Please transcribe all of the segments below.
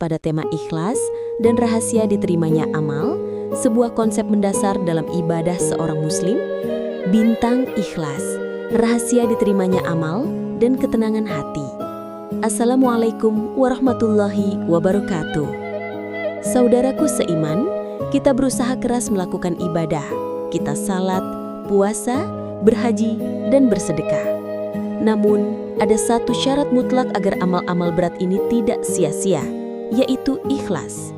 pada tema ikhlas dan rahasia diterimanya amal, sebuah konsep mendasar dalam ibadah seorang muslim, bintang ikhlas, rahasia diterimanya amal, dan ketenangan hati. Assalamualaikum warahmatullahi wabarakatuh. Saudaraku seiman, kita berusaha keras melakukan ibadah. Kita salat, puasa, berhaji, dan bersedekah. Namun, ada satu syarat mutlak agar amal-amal berat ini tidak sia-sia, yaitu ikhlas.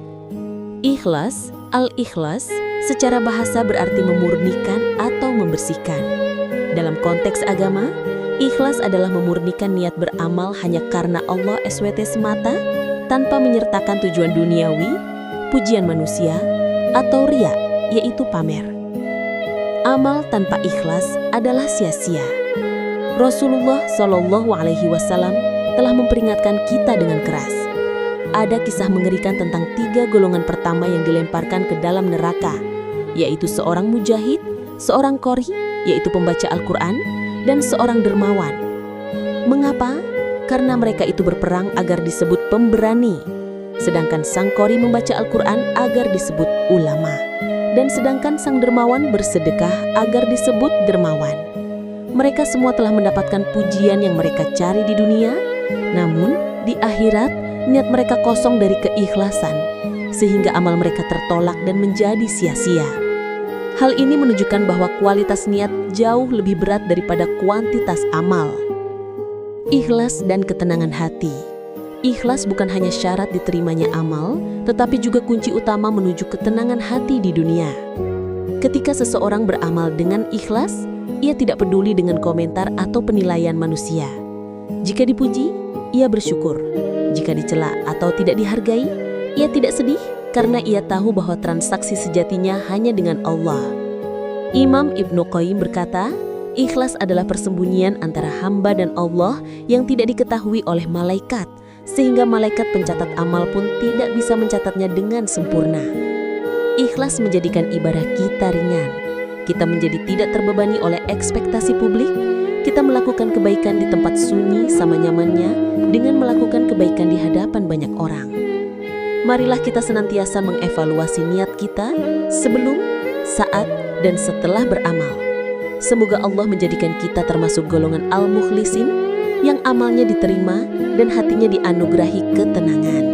Ikhlas, al-ikhlas, secara bahasa berarti memurnikan atau membersihkan. Dalam konteks agama, ikhlas adalah memurnikan niat beramal hanya karena Allah SWT semata, tanpa menyertakan tujuan duniawi, pujian manusia, atau riya, yaitu pamer. Amal tanpa ikhlas adalah sia-sia. Rasulullah SAW telah memperingatkan kita dengan keras. Ada kisah mengerikan tentang 3 golongan pertama yang dilemparkan ke dalam neraka, yaitu seorang mujahid, seorang qori, yaitu pembaca Al-Quran, dan seorang dermawan. Mengapa? Karena mereka itu berperang agar disebut pemberani, sedangkan sang qori membaca Al-Quran agar disebut ulama, dan sedangkan sang dermawan bersedekah agar disebut dermawan. Mereka semua telah mendapatkan pujian yang mereka cari di dunia, namun di akhirat niat mereka kosong dari keikhlasan, sehingga amal mereka tertolak dan menjadi sia-sia. Hal ini menunjukkan bahwa kualitas niat jauh lebih berat daripada kuantitas amal. Ikhlas dan ketenangan hati. Ikhlas bukan hanya syarat diterimanya amal, tetapi juga kunci utama menuju ketenangan hati di dunia. Ketika seseorang beramal dengan ikhlas, ia tidak peduli dengan komentar atau penilaian manusia. Jika dipuji, ia bersyukur. Jika dicela atau tidak dihargai, ia tidak sedih karena ia tahu bahwa transaksi sejatinya hanya dengan Allah. Imam Ibnu Qayyim berkata, ikhlas adalah persembunyian antara hamba dan Allah yang tidak diketahui oleh malaikat, sehingga malaikat pencatat amal pun tidak bisa mencatatnya dengan sempurna. Ikhlas menjadikan ibadah kita ringan. Kita menjadi tidak terbebani oleh ekspektasi publik. Kita melakukan kebaikan di tempat sunyi sama nyamannya dengan melakukan kebaikan di hadapan banyak orang. Marilah kita senantiasa mengevaluasi niat kita sebelum, saat, dan setelah beramal. Semoga Allah menjadikan kita termasuk golongan al-mukhlisin yang amalnya diterima dan hatinya dianugerahi ketenangan.